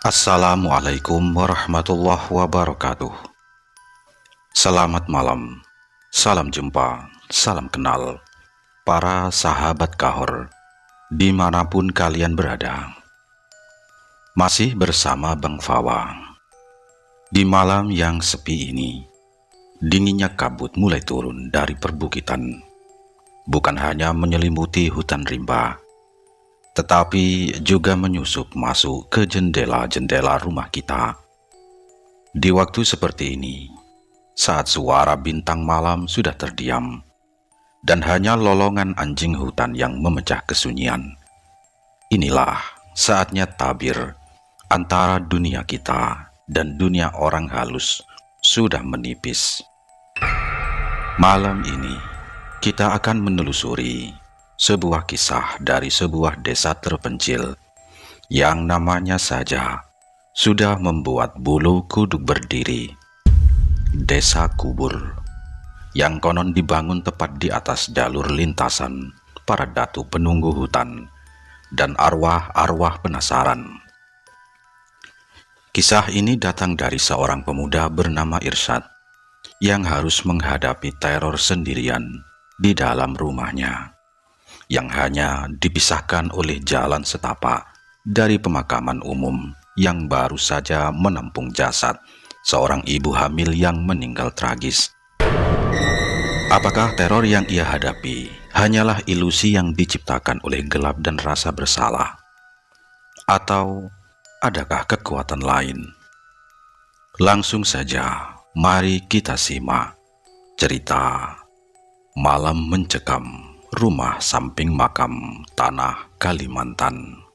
Assalamualaikum warahmatullahi wabarakatuh. Selamat malam, salam jumpa, salam kenal, para sahabat Kahor, dimanapun kalian berada. Masih bersama Bang Fawa. Di malam yang sepi ini, dinginnya kabut mulai turun dari perbukitan. Bukan hanya menyelimuti hutan rimba, tetapi juga menyusup masuk ke jendela-jendela rumah kita. Di waktu seperti ini, saat suara bintang malam sudah terdiam, dan hanya lolongan anjing hutan yang memecah kesunyian, inilah saatnya tabir antara dunia kita dan dunia orang halus sudah menipis. Malam ini, kita akan menelusuri sebuah kisah dari sebuah desa terpencil yang namanya saja sudah membuat bulu kuduk berdiri. Desa Kubur, yang konon dibangun tepat di atas jalur lintasan para datu penunggu hutan dan arwah-arwah penasaran. Kisah ini datang dari seorang pemuda bernama Irsyad yang harus menghadapi teror sendirian di dalam rumahnya, yang hanya dipisahkan oleh jalan setapak dari pemakaman umum yang baru saja menampung jasad seorang ibu hamil yang meninggal tragis. Apakah teror yang ia hadapi hanyalah ilusi yang diciptakan oleh gelap dan rasa bersalah? Atau adakah kekuatan lain? Langsung saja, mari kita simak cerita Malam Mencekam Rumah Samping Makam Tanah Kalimantan.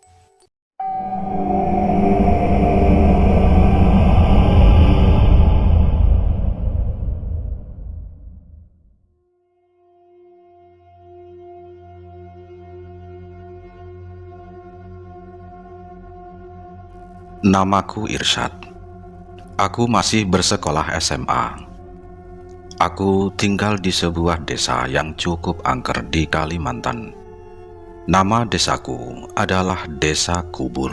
Namaku Irsyad. Aku masih bersekolah SMA. Aku tinggal di sebuah desa yang cukup angker di Kalimantan. Nama desaku adalah Desa Kubur.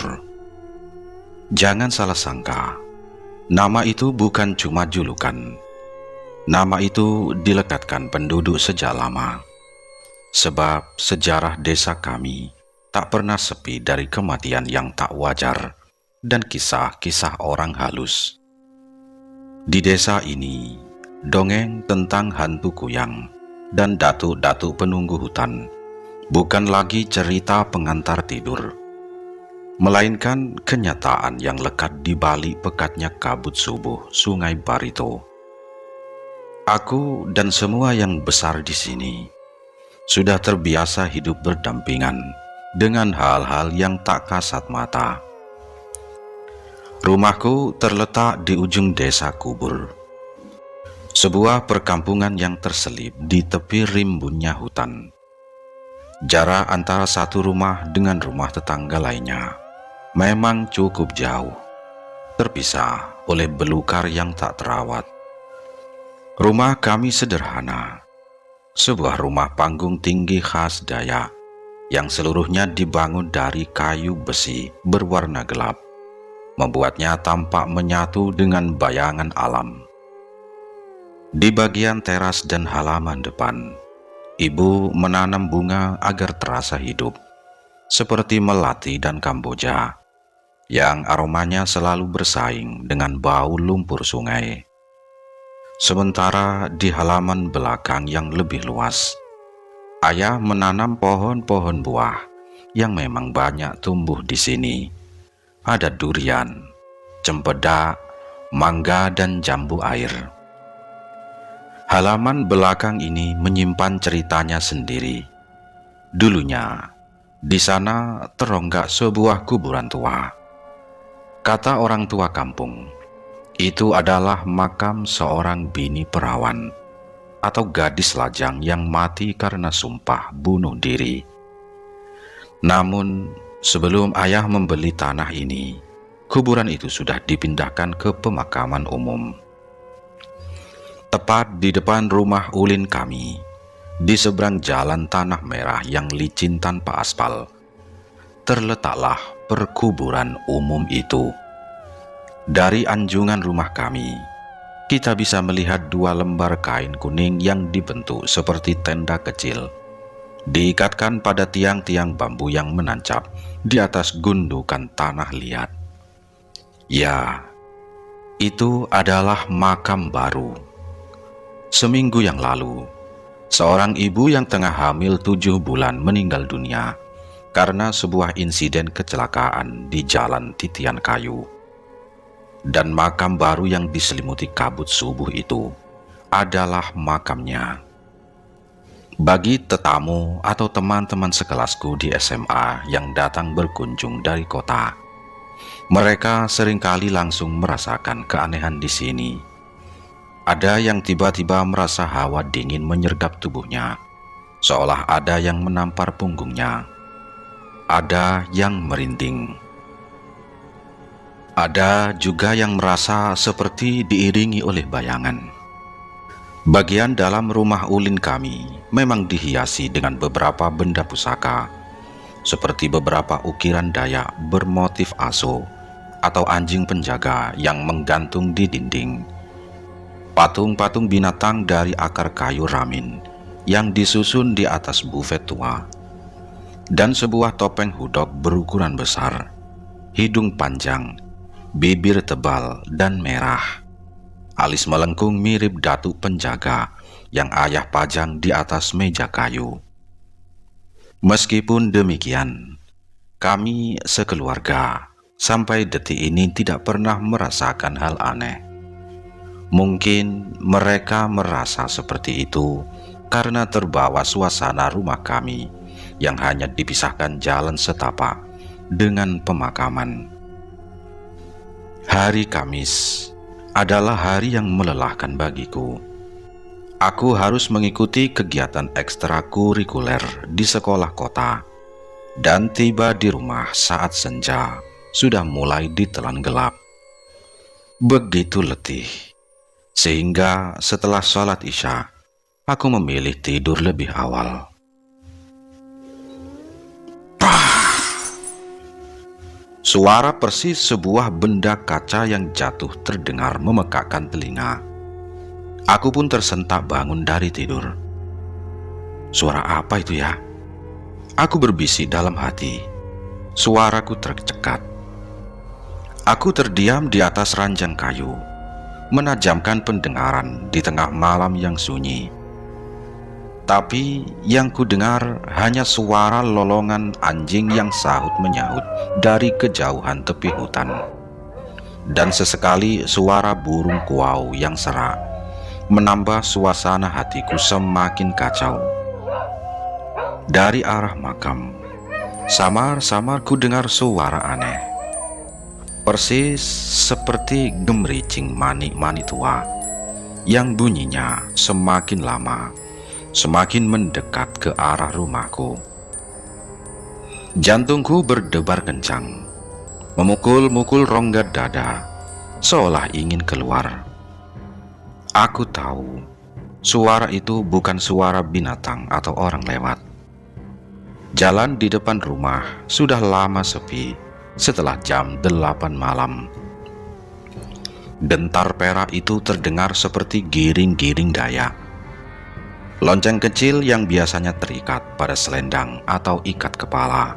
Jangan salah sangka, nama itu bukan cuma julukan. Nama itu dilekatkan penduduk sejak lama. Sebab sejarah desa kami tak pernah sepi dari kematian yang tak wajar dan kisah-kisah orang halus. Di desa ini, dongeng tentang hantu kuyang dan datuk-datuk penunggu hutan bukan lagi cerita pengantar tidur, melainkan kenyataan yang lekat di balik pekatnya kabut subuh Sungai Barito. Aku dan semua yang besar di sini sudah terbiasa hidup berdampingan dengan hal-hal yang tak kasat mata. Rumahku terletak di ujung Desa Kubur, sebuah perkampungan yang terselip di tepi rimbunnya hutan. Jarak antara satu rumah dengan rumah tetangga lainnya memang cukup jauh, terpisah oleh belukar yang tak terawat. Rumah kami sederhana, sebuah rumah panggung tinggi khas Dayak yang seluruhnya dibangun dari kayu besi berwarna gelap, membuatnya tampak menyatu dengan bayangan alam. Di bagian teras dan halaman depan, ibu menanam bunga agar terasa hidup, seperti melati dan kamboja, yang aromanya selalu bersaing dengan bau lumpur sungai. Sementara di halaman belakang yang lebih luas, ayah menanam pohon-pohon buah yang memang banyak tumbuh di sini. Ada durian, cempedak, mangga, dan jambu air. Halaman belakang ini menyimpan ceritanya sendiri. Dulunya, di sana teronggak sebuah kuburan tua. Kata orang tua kampung, itu adalah makam seorang bini perawan atau gadis lajang yang mati karena sumpah bunuh diri. Namun, sebelum ayah membeli tanah ini, kuburan itu sudah dipindahkan ke pemakaman umum. Tepat di depan rumah ulin kami, di seberang jalan tanah merah yang licin tanpa aspal, terletaklah perkuburan umum itu. Dari anjungan rumah kami, kita bisa melihat 2 lembar kain kuning yang dibentuk seperti tenda kecil, diikatkan pada tiang-tiang bambu yang menancap di atas gundukan tanah liat. Ya, itu adalah makam baru. Seminggu yang lalu, seorang ibu yang tengah hamil 7 bulan meninggal dunia karena sebuah insiden kecelakaan di jalan titian kayu. Dan makam baru yang diselimuti kabut subuh itu adalah makamnya. Bagi tetamu atau teman-teman sekelasku di SMA yang datang berkunjung dari kota, mereka seringkali langsung merasakan keanehan di sini. Ada yang tiba-tiba merasa hawa dingin menyergap tubuhnya, seolah ada yang menampar punggungnya. Ada yang merinding. Ada juga yang merasa seperti diiringi oleh bayangan. Bagian dalam rumah ulin kami memang dihiasi dengan beberapa benda pusaka, seperti beberapa ukiran Dayak bermotif aso atau anjing penjaga yang menggantung di dinding, patung-patung binatang dari akar kayu ramin yang disusun di atas bufet tua, dan sebuah topeng hudok berukuran besar, hidung panjang, bibir tebal dan merah, alis melengkung mirip datuk penjaga yang ayah pajang di atas meja kayu. Meskipun demikian, kami sekeluarga sampai detik ini tidak pernah merasakan hal aneh. Mungkin mereka merasa seperti itu karena terbawa suasana rumah kami yang hanya dipisahkan jalan setapak dengan pemakaman. Hari Kamis adalah hari yang melelahkan bagiku. Aku harus mengikuti kegiatan ekstrakurikuler di sekolah kota dan tiba di rumah saat senja sudah mulai ditelan gelap. Begitu letih, sehingga setelah sholat Isya, aku memilih tidur lebih awal. Suara persis sebuah benda kaca yang jatuh terdengar memekakkan telinga. Aku pun tersentak bangun dari tidur. Suara apa itu ya? Aku berbisik dalam hati. Suaraku tercekat. Aku terdiam di atas ranjang kayu, menajamkan pendengaran di tengah malam yang sunyi. Tapi yang kudengar hanya suara lolongan anjing yang sahut menyahut dari kejauhan tepi hutan. Dan sesekali suara burung kuau yang serak menambah suasana hatiku semakin kacau. Dari arah makam, samar-samar kudengar suara aneh. Persis seperti gemericing manik-manik tua yang bunyinya semakin lama semakin mendekat ke arah rumahku. Jantungku berdebar kencang, memukul-mukul rongga dada, seolah ingin keluar. Aku tahu, suara itu bukan suara binatang atau orang lewat. Jalan di depan rumah sudah lama sepi setelah jam 8 malam. Dentar perak itu terdengar seperti giring-giring Dayak. Lonceng kecil yang biasanya terikat pada selendang atau ikat kepala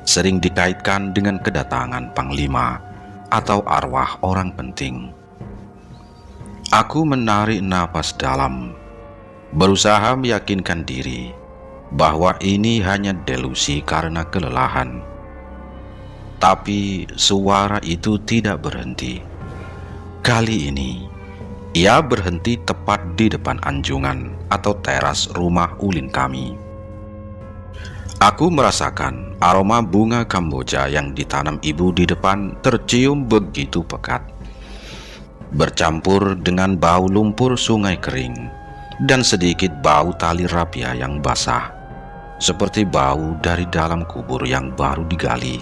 sering dikaitkan dengan kedatangan panglima atau arwah orang penting. Aku menarik napas dalam, berusaha meyakinkan diri bahwa ini hanya delusi karena kelelahan. Tapi suara itu tidak berhenti. Kali ini ia berhenti tepat di depan anjungan atau teras rumah ulin kami. Aku merasakan aroma bunga Kamboja yang ditanam ibu di depan tercium begitu pekat, bercampur dengan bau lumpur sungai kering dan sedikit bau tali rapia yang basah, seperti bau dari dalam kubur yang baru digali.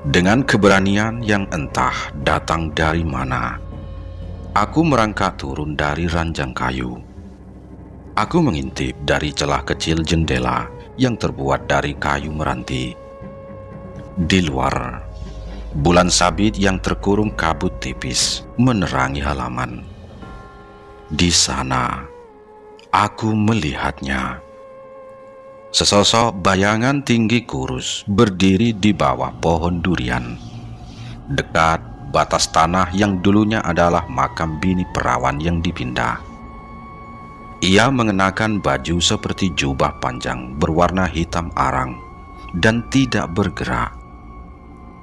Dengan keberanian yang entah datang dari mana, aku merangkak turun dari ranjang kayu. Aku mengintip dari celah kecil jendela yang terbuat dari kayu meranti. Di luar, Bulan sabit yang terkurung kabut tipis menerangi halaman. Di sana, aku melihatnya. Sesosok bayangan tinggi kurus berdiri di bawah pohon durian, dekat batas tanah yang dulunya adalah makam bini perawan yang dipindah. Ia mengenakan baju seperti jubah panjang berwarna hitam arang dan tidak bergerak.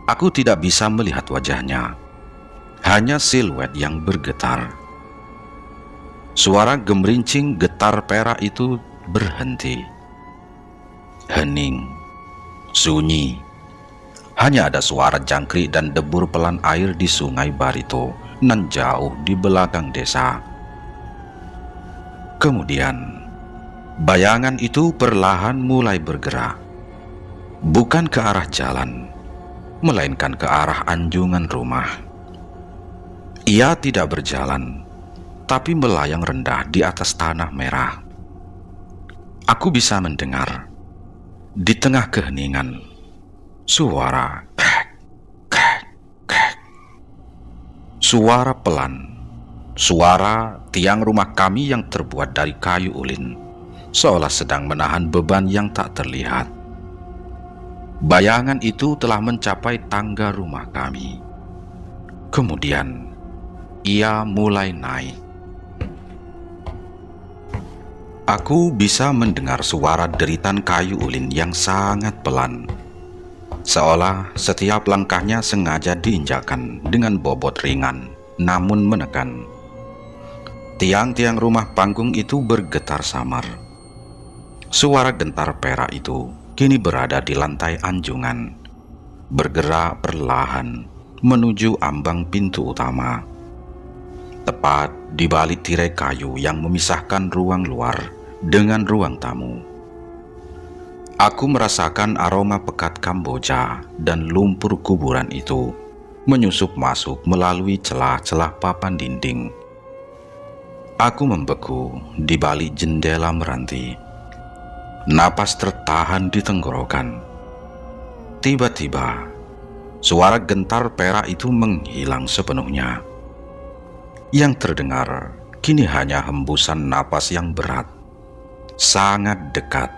Aku tidak bisa melihat wajahnya, hanya siluet yang bergetar. Suara gemerincing getar perak itu berhenti. Hening, sunyi. Hanya ada suara jangkrik dan debur pelan air di sungai Barito nan jauh di belakang desa. Kemudian, bayangan itu perlahan mulai bergerak. Bukan ke arah jalan, melainkan ke arah anjungan rumah. Ia tidak berjalan, tapi melayang rendah di atas tanah merah. Aku bisa mendengar di tengah keheningan suara krek, krek, krek. Suara pelan, suara tiang rumah kami yang terbuat dari kayu ulin, seolah sedang menahan beban yang tak terlihat. Bayangan itu telah mencapai tangga rumah kami. Kemudian ia mulai naik. Aku bisa mendengar suara deritan kayu ulin yang sangat pelan, seolah setiap langkahnya sengaja diinjakkan dengan bobot ringan namun menekan. Tiang-tiang rumah panggung itu bergetar samar. Suara gentar perak itu kini berada di lantai anjungan, bergerak perlahan menuju ambang pintu utama, tepat di balik tirai kayu yang memisahkan ruang luar dengan ruang tamu. Aku merasakan aroma pekat Kamboja dan lumpur kuburan itu menyusup masuk melalui celah-celah papan dinding. Aku membeku di balik jendela meranti. Napas tertahan di tenggorokan. Tiba-tiba, suara gentar perak itu menghilang sepenuhnya. Yang terdengar kini hanya hembusan napas yang berat, sangat dekat,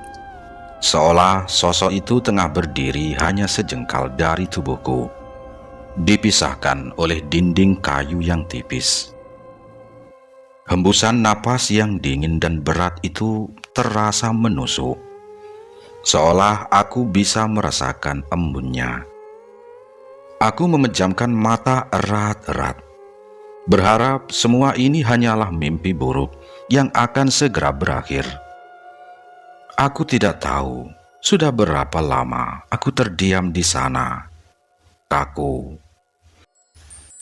seolah sosok itu tengah berdiri hanya sejengkal dari tubuhku, dipisahkan oleh dinding kayu yang tipis. Hembusan napas yang dingin dan berat itu terasa menusuk, seolah aku bisa merasakan embunnya. Aku memejamkan mata erat-erat, berharap semua ini hanyalah mimpi buruk yang akan segera berakhir. Aku tidak tahu sudah berapa lama aku terdiam di sana, kaku.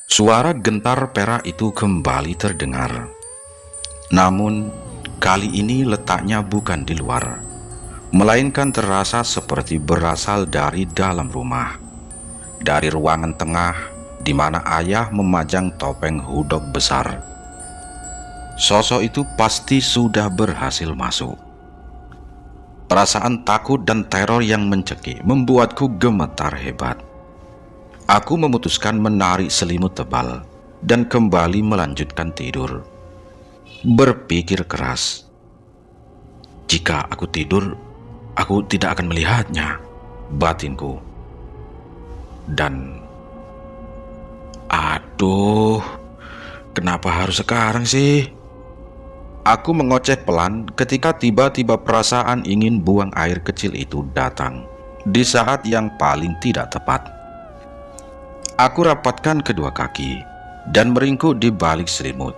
Suara gentar perak itu kembali terdengar. Namun, kali ini letaknya bukan di luar, melainkan terasa seperti berasal dari dalam rumah, dari ruangan tengah di mana ayah memajang topeng hudok besar. Sosok itu pasti sudah berhasil masuk. Perasaan takut dan teror yang mencekik membuatku gemetar hebat. Aku memutuskan menarik selimut tebal dan kembali melanjutkan tidur. Berpikir keras, jika aku tidur, aku tidak akan melihatnya, batinku. Dan aduh, kenapa harus sekarang sih? Aku mengoceh pelan ketika tiba-tiba perasaan ingin buang air kecil itu datang di saat yang paling tidak tepat. Aku rapatkan kedua kaki dan meringkuk di balik selimut,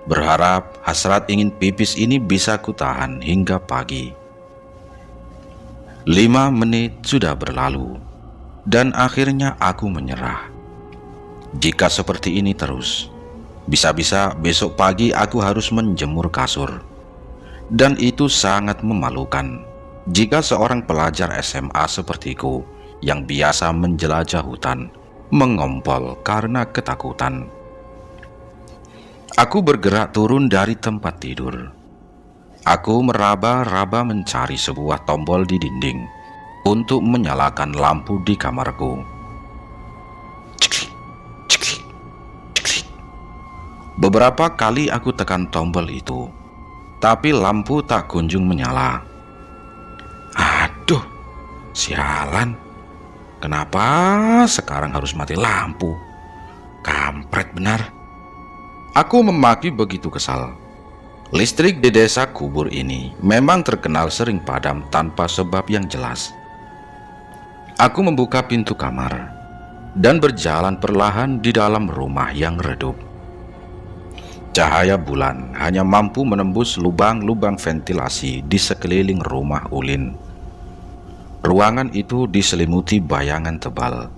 berharap hasrat ingin pipis ini bisa kutahan hingga pagi. 5 menit sudah berlalu dan akhirnya aku menyerah. Jika seperti ini terus, bisa-bisa besok pagi aku harus menjemur kasur. Dan itu sangat memalukan jika seorang pelajar SMA sepertiku yang biasa menjelajah hutan mengompol karena ketakutan. Aku bergerak turun dari tempat tidur. Aku meraba-raba mencari sebuah tombol di dinding untuk menyalakan lampu di kamarku. Beberapa kali aku tekan tombol itu, tapi lampu tak kunjung menyala. Aduh, sialan. Kenapa sekarang harus mati lampu? Kampret benar. Aku memaki begitu kesal. Listrik di desa kubur ini memang terkenal sering padam tanpa sebab yang jelas. Aku membuka pintu kamar dan berjalan perlahan di dalam rumah yang redup. Cahaya bulan hanya mampu menembus lubang-lubang ventilasi di sekeliling rumah ulin. Ruangan itu diselimuti bayangan tebal,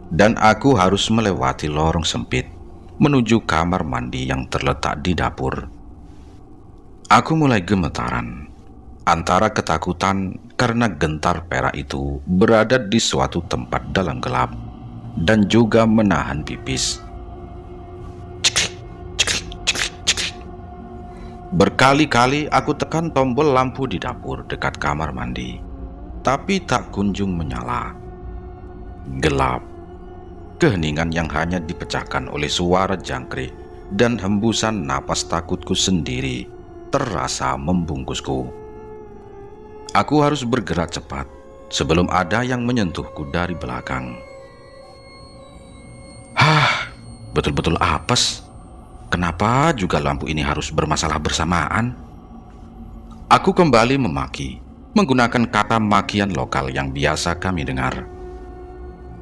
dan aku harus melewati lorong sempit menuju kamar mandi yang terletak di dapur. Aku mulai gemetaran, antara ketakutan karena gentar perak itu berada di suatu tempat dalam gelap, dan juga menahan pipis. Berkali-kali aku tekan tombol lampu di dapur dekat kamar mandi, tapi tak kunjung menyala. Gelap. Keheningan yang hanya dipecahkan oleh suara jangkrik dan hembusan napas takutku sendiri terasa membungkusku. Aku harus bergerak cepat sebelum ada yang menyentuhku dari belakang. Betul-betul apes. Kenapa juga lampu ini harus bermasalah bersamaan? Aku kembali memaki, menggunakan kata makian lokal yang biasa kami dengar.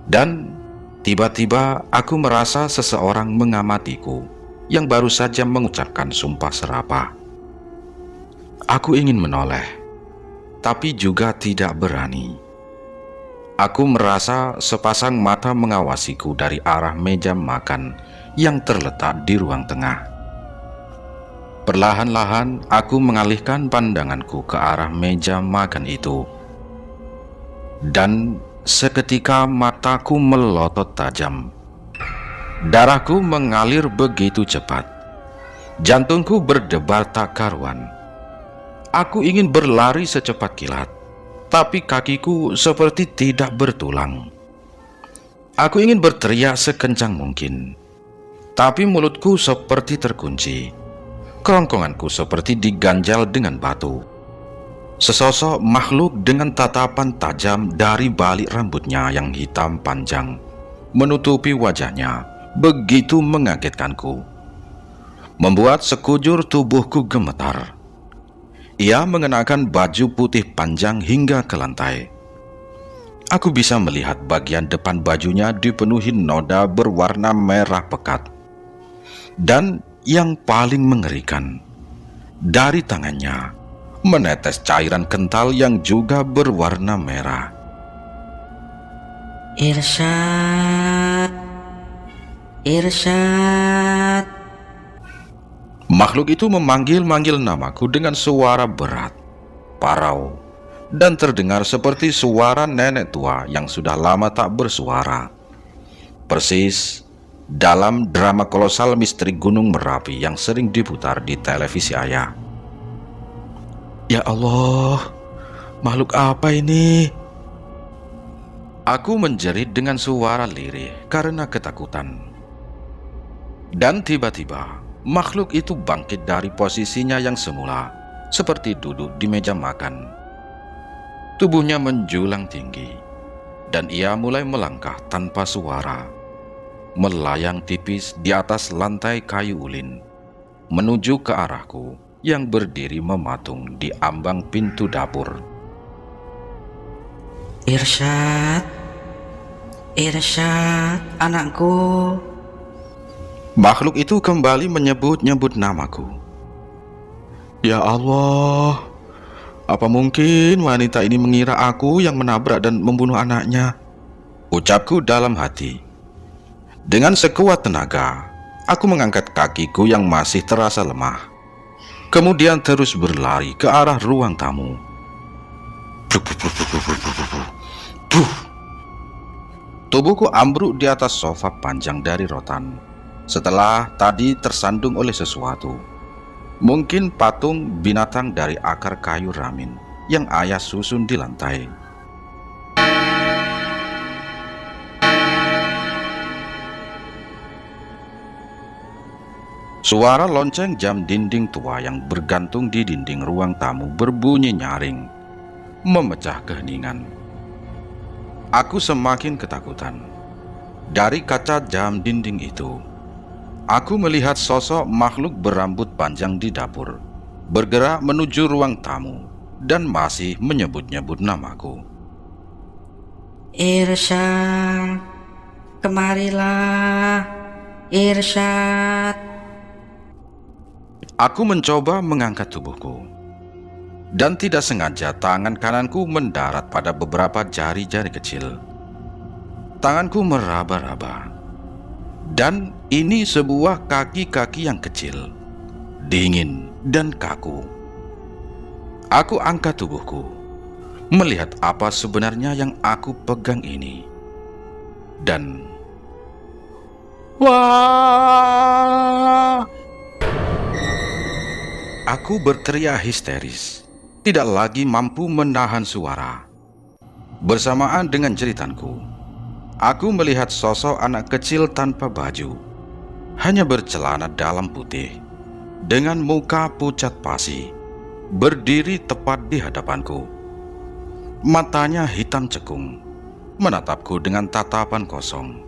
Dan tiba-tiba aku merasa seseorang mengamatiku yang baru saja mengucapkan sumpah serapah. Aku ingin menoleh, tapi juga tidak berani. Aku merasa sepasang mata mengawasiku dari arah meja makan yang terletak di ruang tengah. Perlahan-lahan aku mengalihkan pandanganku ke arah meja makan itu, dan seketika mataku melotot tajam. Darahku mengalir begitu cepat, jantungku berdebar tak karuan. Aku ingin berlari secepat kilat, tapi kakiku seperti tidak bertulang. Aku ingin berteriak sekencang mungkin, tapi mulutku seperti terkunci. Kerongkonganku seperti diganjal dengan batu. Sesosok makhluk dengan tatapan tajam dari balik rambutnya yang hitam panjang menutupi wajahnya begitu mengagetkanku, membuat sekujur tubuhku gemetar. Ia mengenakan baju putih panjang hingga ke lantai. Aku bisa melihat bagian depan bajunya dipenuhi noda berwarna merah pekat. Dan yang paling mengerikan, dari tangannya menetes cairan kental yang juga berwarna merah. Irsyad, Irsyad. Makhluk itu memanggil-manggil namaku dengan suara berat, parau, dan terdengar seperti suara nenek tua yang sudah lama tak bersuara. Persis dalam drama kolosal misteri Gunung Merapi yang sering diputar di televisi ayah. Ya Allah, makhluk apa ini? Aku menjerit dengan suara lirih karena ketakutan. Dan tiba-tiba makhluk itu bangkit dari posisinya yang semula, seperti duduk di meja makan. Tubuhnya menjulang tinggi, dan ia mulai melangkah tanpa suara, melayang tipis di atas lantai kayu ulin, menuju ke arahku yang berdiri mematung di ambang pintu dapur. Irsyad, Irsyad, anakku. Makhluk itu kembali menyebut-nyebut namaku. Ya Allah, apa mungkin wanita ini mengira aku yang menabrak dan membunuh anaknya? Ucapku dalam hati. Dengan sekuat tenaga, aku mengangkat kakiku yang masih terasa lemah, kemudian terus berlari ke arah ruang tamu. Tubuhku ambruk di atas sofa panjang dari rotan, setelah tadi tersandung oleh sesuatu. Mungkin patung binatang dari akar kayu ramin yang ayah susun di lantai. Suara lonceng jam dinding tua yang bergantung di dinding ruang tamu berbunyi nyaring, memecah keheningan. Aku semakin ketakutan. Dari kaca jam dinding itu, aku melihat sosok makhluk berambut panjang di dapur, bergerak menuju ruang tamu dan masih menyebut-nyebut namaku. Irsyad, kemarilah, Irsyad. Aku mencoba mengangkat tubuhku, dan tidak sengaja tangan kananku mendarat pada beberapa jari-jari kecil. Tanganku meraba-raba, dan ini sebuah kaki-kaki yang kecil, dingin dan kaku. Aku angkat tubuhku, melihat apa sebenarnya yang aku pegang ini. Dan wah! Aku berteriak histeris, tidak lagi mampu menahan suara. Bersamaan dengan jeritanku, aku melihat sosok anak kecil tanpa baju, hanya bercelana dalam putih, dengan muka pucat pasi, berdiri tepat di hadapanku. Matanya hitam cekung, menatapku dengan tatapan kosong,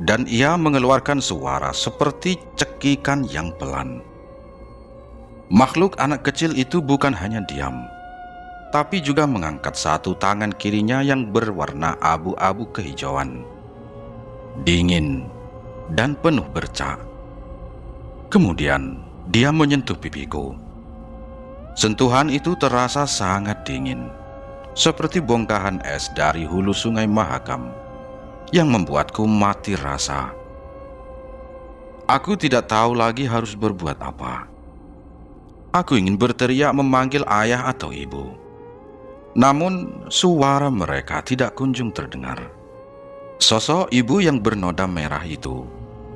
dan ia mengeluarkan suara seperti cekikan yang pelan. Makhluk anak kecil itu bukan hanya diam, tapi juga mengangkat satu tangan kirinya yang berwarna abu-abu kehijauan, dingin dan penuh bercak. Kemudian dia menyentuh pipiku. Sentuhan itu terasa sangat dingin, seperti bongkahan es dari hulu sungai Mahakam, yang membuatku mati rasa. Aku tidak tahu lagi harus berbuat apa. Aku ingin berteriak memanggil ayah atau ibu, namun suara mereka tidak kunjung terdengar. Sosok ibu yang bernoda merah itu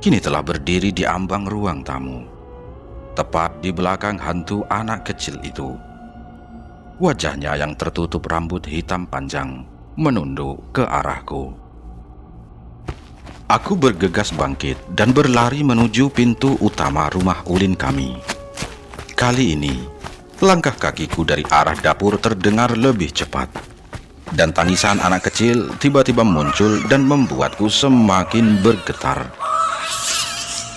kini telah berdiri di ambang ruang tamu, tepat di belakang hantu anak kecil itu. Wajahnya yang tertutup rambut hitam panjang menunduk ke arahku. Aku bergegas bangkit dan berlari menuju pintu utama rumah ulin kami. Kali ini, langkah kakiku dari arah dapur terdengar lebih cepat, dan tangisan anak kecil tiba-tiba muncul dan membuatku semakin bergetar.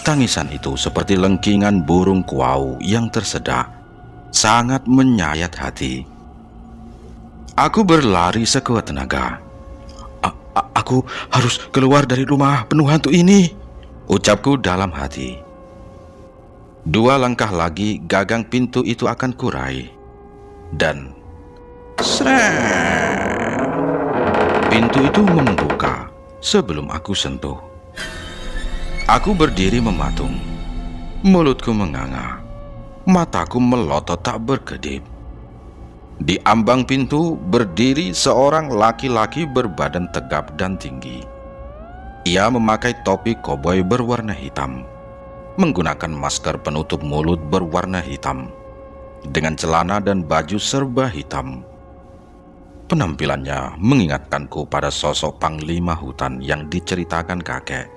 Tangisan itu seperti lengkingan burung kuau yang tersedak, sangat menyayat hati. Aku berlari sekuat tenaga. Aku harus keluar dari rumah penuh hantu ini, ucapku dalam hati. 2 langkah lagi gagang pintu itu akan kurai, dan sret, pintu itu membuka sebelum aku sentuh. Aku berdiri mematung, mulutku menganga, mataku melotot tak berkedip. Di ambang pintu berdiri seorang laki-laki berbadan tegap dan tinggi. Ia memakai topi koboi berwarna hitam, menggunakan masker penutup mulut berwarna hitam, dengan celana dan baju serba hitam. Penampilannya mengingatkanku pada sosok panglima hutan yang diceritakan kakek.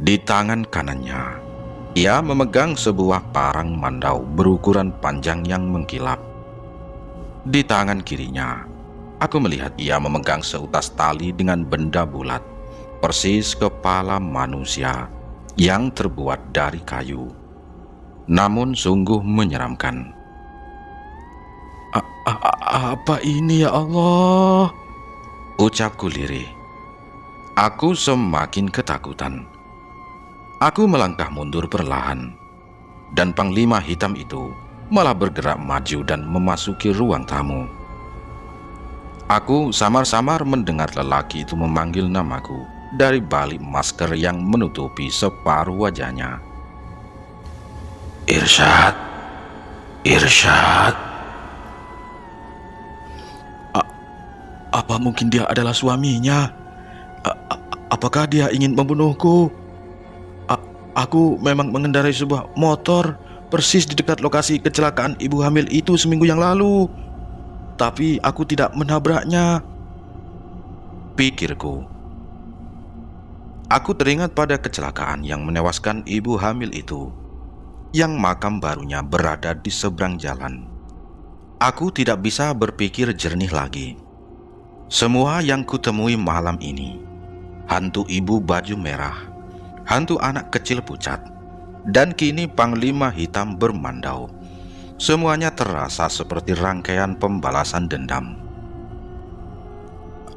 Di tangan kanannya, ia memegang sebuah parang mandau berukuran panjang yang mengkilap. Di tangan kirinya, aku melihat ia memegang seutas tali dengan benda bulat, persis kepala manusia yang terbuat dari kayu, namun sungguh menyeramkan. Apa ini ya Allah? Ucapku lirih. Aku semakin ketakutan. Aku melangkah mundur perlahan, dan panglima hitam itu malah bergerak maju dan memasuki ruang tamu. Aku samar-samar mendengar lelaki itu memanggil namaku dari balik masker yang menutupi separuh wajahnya. Irsyad, Irsyad. Apa mungkin dia adalah suaminya? Apakah dia ingin membunuhku? Aku memang mengendarai sebuah motor persis di dekat lokasi kecelakaan ibu hamil itu seminggu yang lalu, tapi aku tidak menabraknya, pikirku. Aku teringat pada kecelakaan yang menewaskan ibu hamil itu, yang makam barunya berada di seberang jalan. Aku tidak bisa berpikir jernih lagi. Semua yang kutemui malam ini, hantu ibu baju merah, hantu anak kecil pucat, dan kini Panglima Hitam bermandau, semuanya terasa seperti rangkaian pembalasan dendam.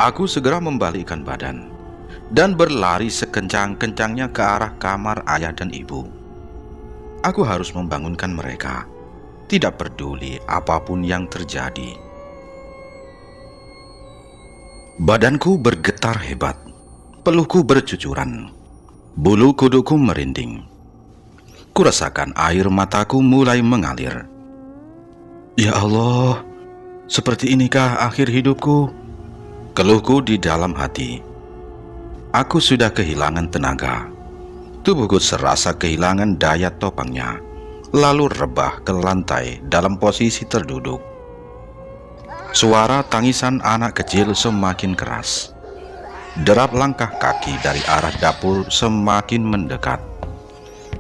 Aku segera membalikkan badan dan berlari sekencang-kencangnya ke arah kamar ayah dan ibu. Aku harus membangunkan mereka, tidak peduli apapun yang terjadi. Badanku bergetar hebat, peluhku bercucuran, bulu kuduku merinding. Kurasakan air mataku mulai mengalir. Ya Allah, seperti inikah akhir hidupku? Keluhku di dalam hati. Aku sudah kehilangan tenaga. Tubuhku serasa kehilangan daya topangnya, lalu rebah ke lantai dalam posisi terduduk. Suara tangisan anak kecil semakin keras. Derap langkah kaki dari arah dapur semakin mendekat.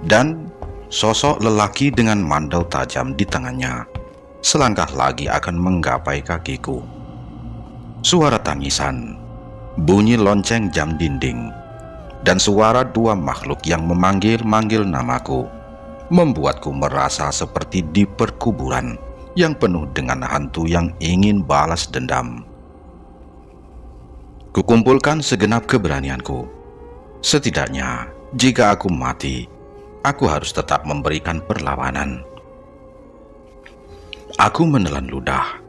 Dan sosok lelaki dengan mandau tajam di tangannya selangkah lagi akan menggapai kakiku. Suara tangisan, bunyi lonceng jam dinding, dan suara dua makhluk yang memanggil-manggil namaku membuatku merasa seperti di perkuburan yang penuh dengan hantu yang ingin balas dendam. Kukumpulkan segenap keberanianku. Setidaknya, jika aku mati, aku harus tetap memberikan perlawanan. Aku menelan ludah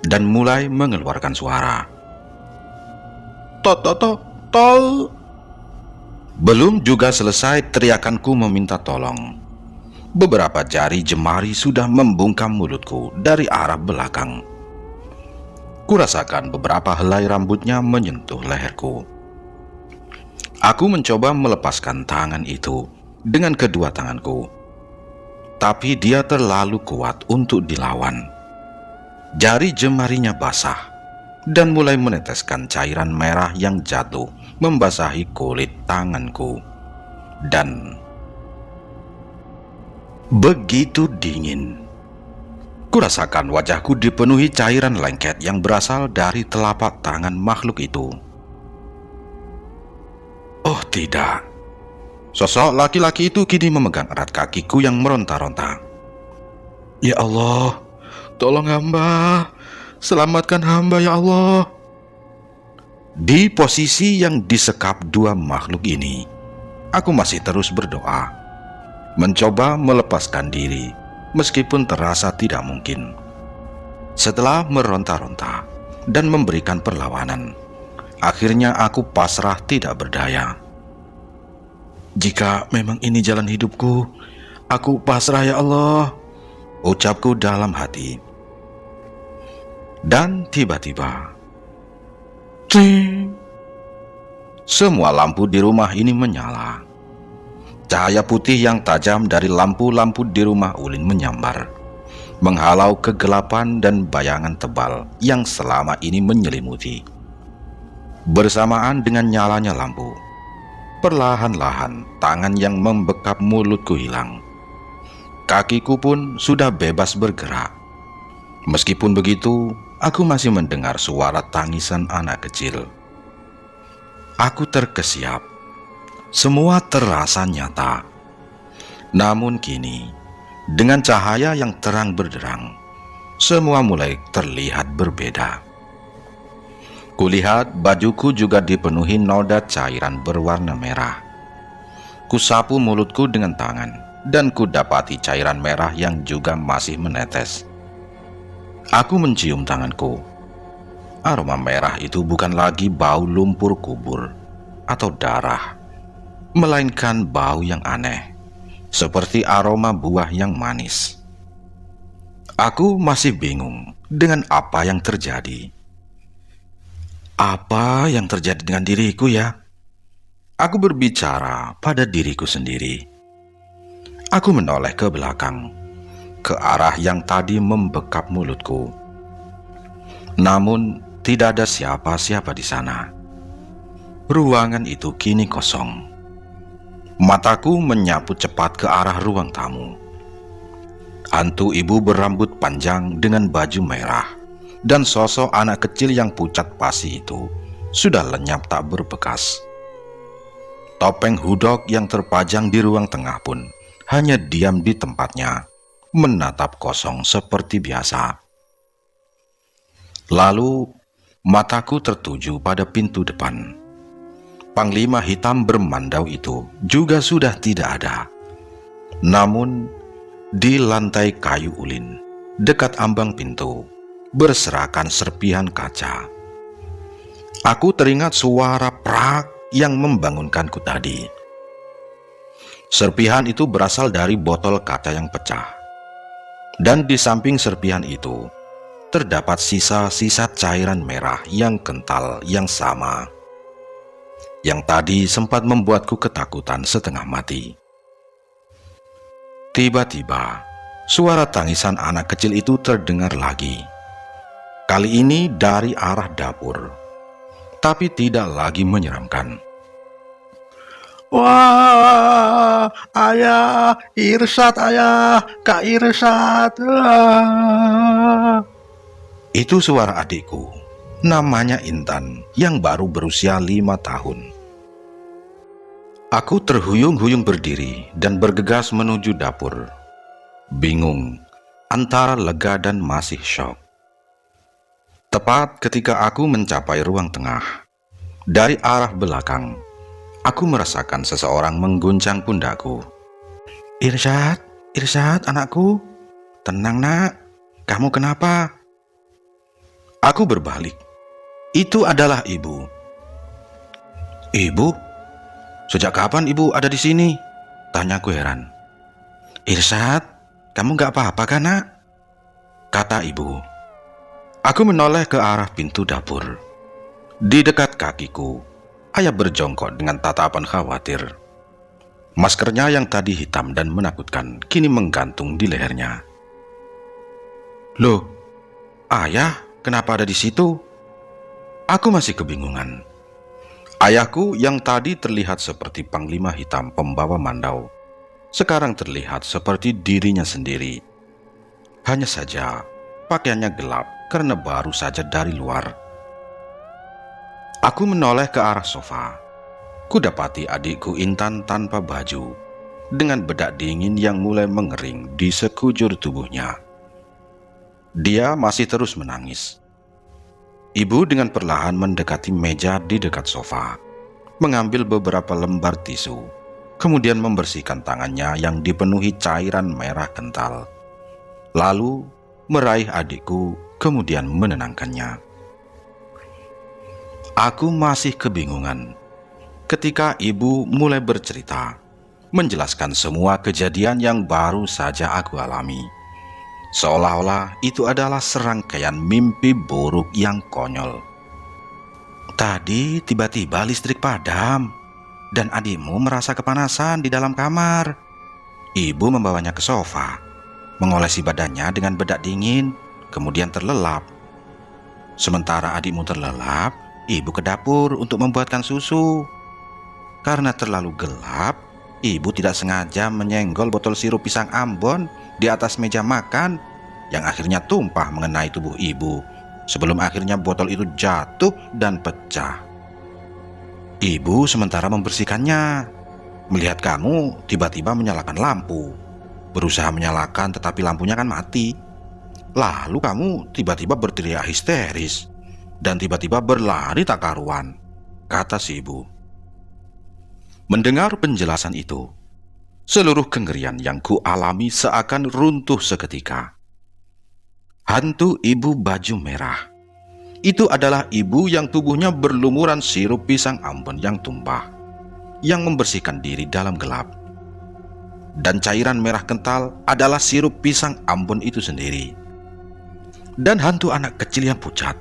dan mulai mengeluarkan suara. Tol. Belum juga selesai teriakanku meminta tolong, beberapa jari jemari sudah membungkam mulutku dari arah belakang. Kurasakan beberapa helai rambutnya menyentuh leherku. Aku mencoba melepaskan tangan itu dengan kedua tanganku, tapi dia terlalu kuat untuk dilawan. Jari jemarinya basah dan mulai meneteskan cairan merah yang jatuh membasahi kulit tanganku. Dan begitu dingin. Kurasakan wajahku dipenuhi cairan lengket yang berasal dari telapak tangan makhluk itu. Oh tidak. Sosok laki-laki itu kini memegang erat kakiku yang meronta-ronta. Ya Allah, tolong hamba, selamatkan hamba ya Allah. Di posisi yang disekap dua makhluk ini, aku masih terus berdoa, mencoba melepaskan diri meskipun terasa tidak mungkin. Setelah meronta-ronta dan memberikan perlawanan, akhirnya aku pasrah tidak berdaya. Jika memang ini jalan hidupku, aku pasrah ya Allah, ucapku dalam hati. Dan tiba-tiba, cing, semua lampu di rumah ini menyala. Cahaya putih yang tajam dari lampu-lampu di rumah Ulin menyambar, menghalau kegelapan dan bayangan tebal yang selama ini menyelimuti. Bersamaan dengan nyalanya lampu, perlahan-lahan tangan yang membekap mulutku hilang. Kakiku pun sudah bebas bergerak. Meskipun begitu, aku masih mendengar suara tangisan anak kecil. Aku terkesiap. Semua terasa nyata. Namun kini, dengan cahaya yang terang benderang, semua mulai terlihat berbeda. Kulihat bajuku juga dipenuhi noda cairan berwarna merah. Kusapu mulutku dengan tangan, dan kudapati cairan merah yang juga masih menetes. Aku mencium tanganku. Aroma merah itu bukan lagi bau lumpur kubur atau darah, melainkan bau yang aneh, seperti aroma buah yang manis. Aku masih bingung dengan apa yang terjadi. Apa yang terjadi dengan diriku ya? Aku berbicara pada diriku sendiri. Aku menoleh ke belakang, ke arah yang tadi membekap mulutku. Namun tidak ada siapa-siapa di sana. Ruangan itu kini kosong. Mataku menyapu cepat ke arah ruang tamu. Hantu ibu berambut panjang dengan baju merah dan sosok anak kecil yang pucat pasi itu sudah lenyap tak berbekas. Topeng hudok yang terpajang di ruang tengah pun hanya diam di tempatnya, menatap kosong seperti biasa. Lalu mataku tertuju pada pintu depan. Panglima hitam bermandau itu juga sudah tidak ada. Namun di lantai kayu ulin dekat ambang pintu berserakan serpihan kaca. Aku teringat suara prak yang membangunkanku tadi. Serpihan itu berasal dari botol kaca yang pecah. Dan di samping serpihan itu terdapat sisa-sisa cairan merah yang kental yang sama, yang tadi sempat membuatku ketakutan setengah mati. Tiba-tiba, suara tangisan anak kecil itu terdengar lagi. Kali ini dari arah dapur, tapi tidak lagi menyeramkan. Wah, ayah, Irsat ayah, Kak Irsat. Itu suara adikku, namanya Intan, yang baru berusia 5 tahun. Aku terhuyung-huyung berdiri dan bergegas menuju dapur. Bingung, antara lega dan masih syok. Tepat ketika aku mencapai ruang tengah, dari arah belakang, aku merasakan seseorang mengguncang pundakku. Irsat, Irsat anakku, tenang nak, kamu kenapa? Aku berbalik. Itu adalah ibu. Ibu? Sejak kapan ibu ada di sini? Tanyaku heran. Irsat, kamu gak apa-apa kan nak? Kata ibu. Aku menoleh ke arah pintu dapur. Di dekat kakiku, ayah berjongkok dengan tatapan khawatir. Maskernya yang tadi hitam dan menakutkan kini menggantung di lehernya. Loh, ayah kenapa ada di situ? Aku masih kebingungan. Ayahku yang tadi terlihat seperti panglima hitam pembawa mandau, sekarang terlihat seperti dirinya sendiri. Hanya saja pakaiannya gelap karena baru saja dari luar. Aku menoleh ke arah sofa. Kudapati adikku Intan tanpa baju, dengan bedak dingin yang mulai mengering di sekujur tubuhnya. Dia masih terus menangis. Ibu dengan perlahan mendekati meja di dekat sofa, mengambil beberapa lembar tisu, kemudian membersihkan tangannya yang dipenuhi cairan merah kental. Lalu meraih adikku, kemudian menenangkannya. Aku masih kebingungan ketika ibu mulai bercerita, menjelaskan semua kejadian yang baru saja aku alami. Seolah-olah itu adalah serangkaian mimpi buruk yang konyol. Tadi tiba-tiba listrik padam dan adikmu merasa kepanasan di dalam kamar. Ibu membawanya ke sofa, mengolesi badannya dengan bedak dingin, kemudian terlelap. Sementara adikmu terlelap, ibu ke dapur untuk membuatkan susu. Karena terlalu gelap, ibu tidak sengaja menyenggol botol sirup pisang Ambon di atas meja makan, yang akhirnya tumpah mengenai tubuh ibu, sebelum akhirnya botol itu jatuh dan pecah. Ibu sementara membersihkannya, melihat kamu tiba-tiba menyalakan lampu, berusaha menyalakan tetapi lampunya kan mati. Lalu kamu tiba-tiba berteriak histeris dan tiba-tiba berlari tak karuan, kata si ibu. Mendengar penjelasan itu, seluruh kengerian yang kualami seakan runtuh seketika. Hantu ibu baju merah itu adalah ibu yang tubuhnya berlumuran sirup pisang Ambon yang tumpah, yang membersihkan diri dalam gelap. Dan cairan merah kental adalah sirup pisang Ambon itu sendiri. Dan hantu anak kecil yang pucat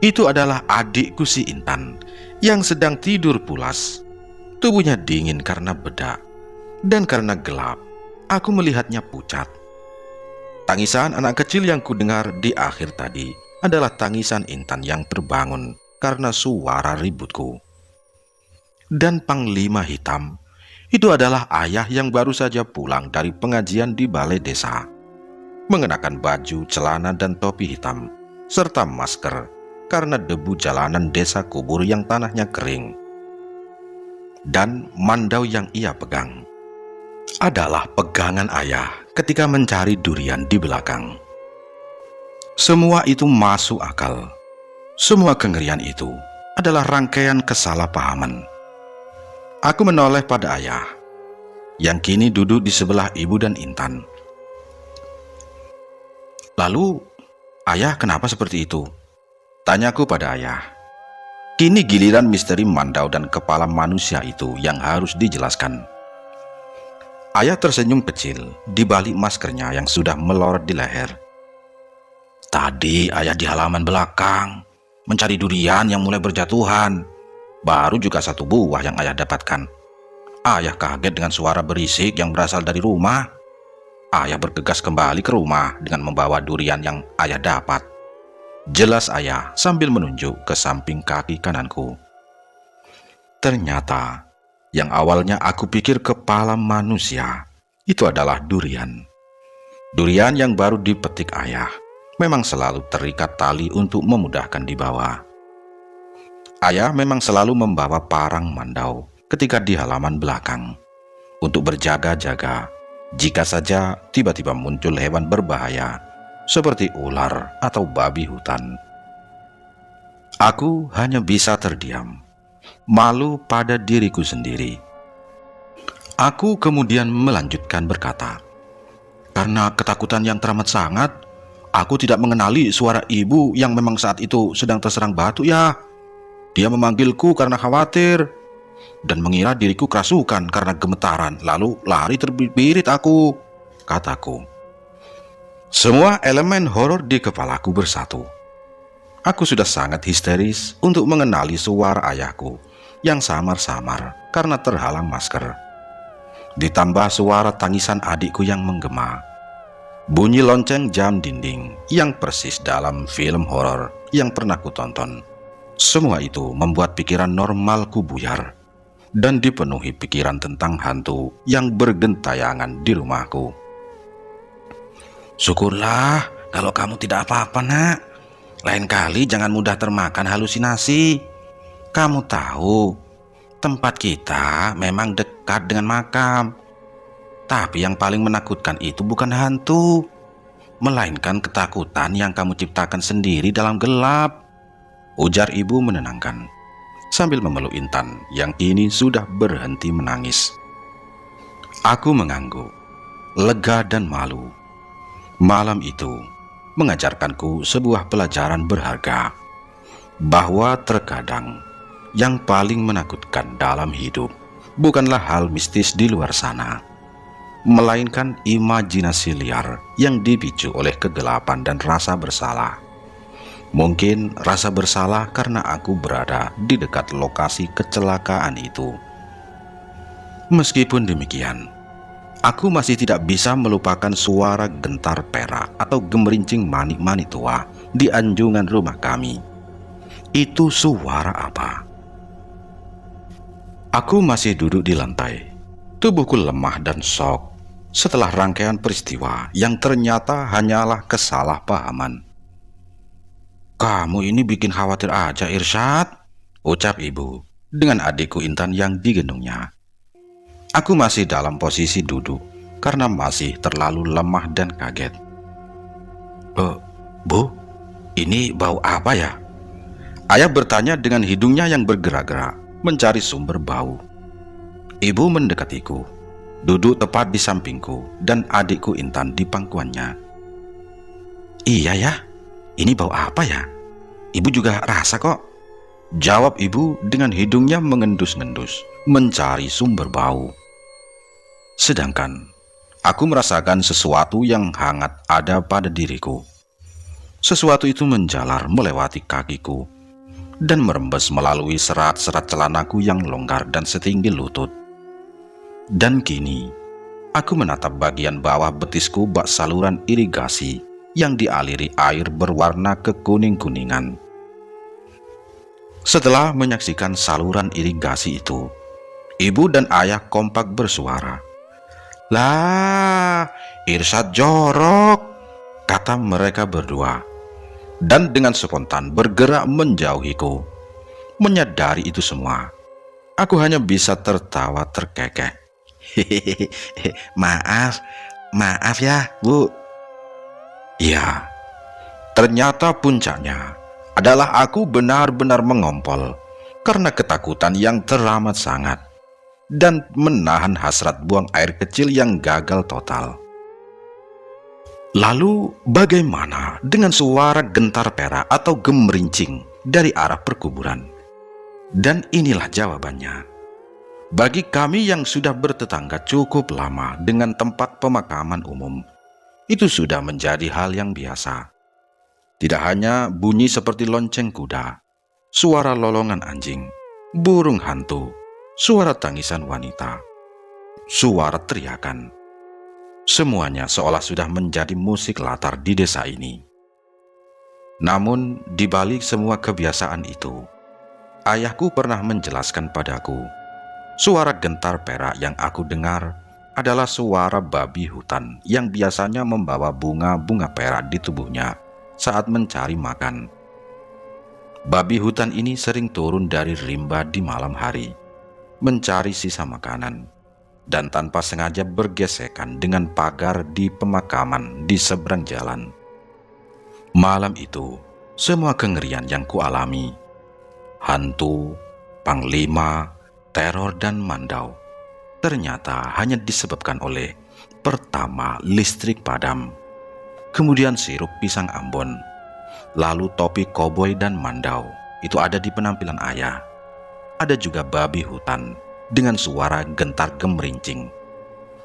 itu adalah adikku si Intan yang sedang tidur pulas. Tubuhnya dingin karena bedak, dan karena gelap, aku melihatnya pucat. Tangisan anak kecil yang kudengar di akhir tadi adalah tangisan Intan yang terbangun karena suara ributku. Dan Panglima Hitam itu adalah ayah yang baru saja pulang dari pengajian di balai desa, mengenakan baju, celana, dan topi hitam, serta masker karena debu jalanan desa kubur yang tanahnya kering. Dan mandau yang ia pegang adalah pegangan ayah ketika mencari durian di belakang. Semua itu masuk akal. Semua kengerian itu adalah rangkaian kesalahpahaman. Aku menoleh pada ayah, yang kini duduk di sebelah ibu dan Intan. "Lalu, ayah kenapa seperti itu?" tanyaku pada ayah. Kini giliran misteri mandau dan kepala manusia itu yang harus dijelaskan. Ayah tersenyum kecil di balik maskernya yang sudah melorot di leher. "Tadi ayah di halaman belakang mencari durian yang mulai berjatuhan. Baru juga 1 buah yang ayah dapatkan. Ayah kaget dengan suara berisik yang berasal dari rumah. Ayah bergegas kembali ke rumah dengan membawa durian yang ayah dapat," jelas ayah sambil menunjuk ke samping kaki kananku. Ternyata yang awalnya aku pikir kepala manusia itu adalah durian. Durian yang baru dipetik ayah memang selalu terikat tali untuk memudahkan dibawa. Ayah memang selalu membawa parang mandau ketika di halaman belakang untuk berjaga-jaga jika saja tiba-tiba muncul hewan berbahaya seperti ular atau babi hutan. Aku hanya bisa terdiam, malu pada diriku sendiri. Aku kemudian melanjutkan berkata, "Karena ketakutan yang teramat sangat, aku tidak mengenali suara ibu yang memang saat itu sedang terserang batuk ya. Dia memanggilku karena khawatir dan mengira diriku kerasukan karena gemetaran, lalu lari terbirit aku," kataku. Semua elemen horor di kepalaku bersatu. Aku sudah sangat histeris untuk mengenali suara ayahku yang samar-samar karena terhalang masker. Ditambah suara tangisan adikku yang menggema. Bunyi lonceng jam dinding yang persis dalam film horor yang pernah kutonton. Semua itu membuat pikiran normalku buyar dan dipenuhi pikiran tentang hantu yang bergentayangan di rumahku. "Syukurlah kalau kamu tidak apa-apa, Nak. Lain kali jangan mudah termakan halusinasi. Kamu tahu, tempat kita memang dekat dengan makam. Tapi yang paling menakutkan itu bukan hantu, melainkan ketakutan yang kamu ciptakan sendiri dalam gelap," ujar ibu menenangkan, sambil memeluk Intan yang kini sudah berhenti menangis. Aku mengangguk, lega dan malu. Malam itu mengajarkanku sebuah pelajaran berharga, bahwa terkadang yang paling menakutkan dalam hidup bukanlah hal mistis di luar sana, melainkan imajinasi liar yang dipicu oleh kegelapan dan rasa bersalah. Mungkin rasa bersalah karena aku berada di dekat lokasi kecelakaan itu. Meskipun demikian, aku masih tidak bisa melupakan suara gentar perak atau gemerincing manik-manik tua di anjungan rumah kami. Itu suara apa? Aku masih duduk di lantai. Tubuhku lemah dan shock setelah rangkaian peristiwa yang ternyata hanyalah kesalahpahaman. "Kamu ini bikin khawatir aja, Irsyad," ucap ibu dengan adikku Intan yang digendongnya. Aku masih dalam posisi duduk karena masih terlalu lemah dan kaget. Bu, ini bau apa ya?" Ayah bertanya dengan hidungnya yang bergerak-gerak mencari sumber bau. Ibu mendekatiku, duduk tepat di sampingku dan adikku Intan di pangkuannya. "Iya ya, ini bau apa ya? Ibu juga rasa kok," jawab ibu dengan hidungnya mengendus-ngendus mencari sumber bau. Sedangkan aku merasakan sesuatu yang hangat ada pada diriku. Sesuatu itu menjalar melewati kakiku dan merembes melalui serat-serat celanaku yang longgar dan setinggi lutut. Dan kini aku menatap bagian bawah betisku bak saluran irigasi yang dialiri air berwarna kekuning-kuningan. Setelah menyaksikan saluran irigasi itu, ibu dan ayah kompak bersuara. "Lah, Irsyad jorok," kata mereka berdua. Dan dengan spontan bergerak menjauhiku. Menyadari itu semua, aku hanya bisa tertawa terkekeh. "Hehehe, maaf ya, Bu." Ya, ternyata puncaknya adalah aku benar-benar mengompol karena ketakutan yang teramat sangat dan menahan hasrat buang air kecil yang gagal total. Lalu bagaimana dengan suara gentar perak atau gemerincing dari arah perkuburan? Dan inilah jawabannya. Bagi kami yang sudah bertetangga cukup lama dengan tempat pemakaman umum, itu sudah menjadi hal yang biasa. Tidak hanya bunyi seperti lonceng kuda, suara lolongan anjing, burung hantu, suara tangisan wanita, suara teriakan. Semuanya seolah sudah menjadi musik latar di desa ini. Namun, di balik semua kebiasaan itu, ayahku pernah menjelaskan padaku, suara gentar perak yang aku dengar adalah suara babi hutan yang biasanya membawa bunga-bunga perak di tubuhnya saat mencari makan. Babi hutan ini sering turun dari rimba di malam hari, mencari sisa makanan, dan tanpa sengaja bergesekan dengan pagar di pemakaman di seberang jalan. Malam itu, semua kengerian yang kualami, hantu, panglima, teror, dan mandau, ternyata hanya disebabkan oleh pertama listrik padam, kemudian sirup pisang Ambon, lalu topi koboi dan mandau itu ada di penampilan ayah. Ada juga babi hutan dengan suara gentar gemerincing,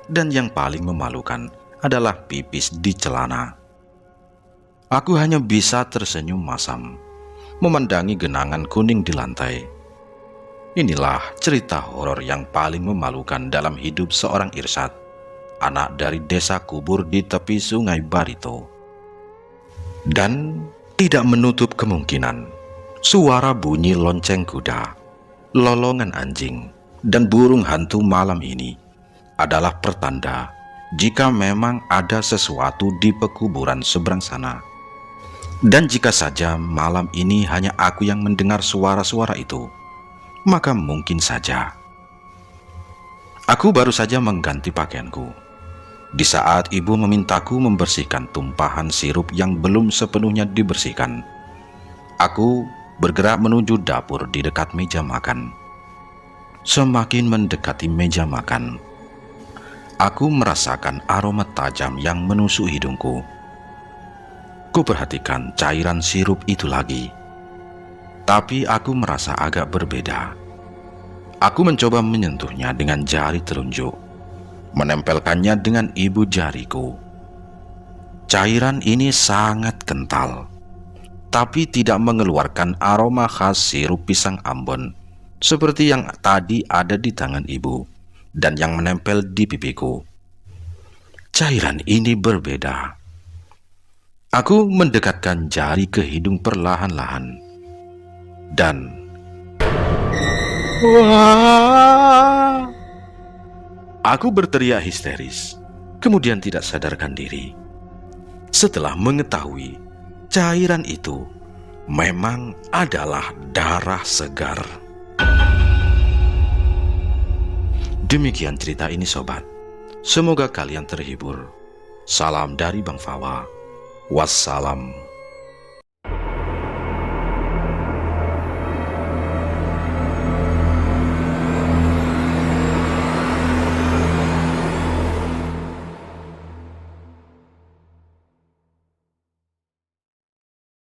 dan yang paling memalukan adalah pipis di celana. Aku hanya bisa tersenyum masam memandangi genangan kuning di lantai. Inilah cerita horor yang paling memalukan dalam hidup seorang Irsyad, anak dari desa kubur di tepi Sungai Barito. Dan tidak menutup kemungkinan suara bunyi lonceng kuda, lolongan anjing, dan burung hantu malam ini adalah pertanda jika memang ada sesuatu di pekuburan seberang sana. Dan jika saja malam ini hanya aku yang mendengar suara-suara itu, maka mungkin saja. Aku baru saja mengganti pakaianku di saat ibu memintaku membersihkan tumpahan sirup yang belum sepenuhnya dibersihkan. Aku bergerak menuju dapur di dekat meja makan. Semakin mendekati meja makan, aku merasakan aroma tajam yang menusuk hidungku. Kuperhatikan cairan sirup itu lagi, tapi aku merasa agak berbeda. Aku mencoba menyentuhnya dengan jari telunjuk, menempelkannya dengan ibu jariku. Cairan ini sangat kental, tapi tidak mengeluarkan aroma khas sirup pisang Ambon seperti yang tadi ada di tangan ibu dan yang menempel di pipiku. Cairan ini berbeda. Aku mendekatkan jari ke hidung perlahan-lahan, dan wah! Aku berteriak histeris, kemudian tidak sadarkan diri. Setelah mengetahui cairan itu memang adalah darah segar. Demikian cerita ini sobat. Semoga kalian terhibur. Salam dari Bang Fawa. Wassalam.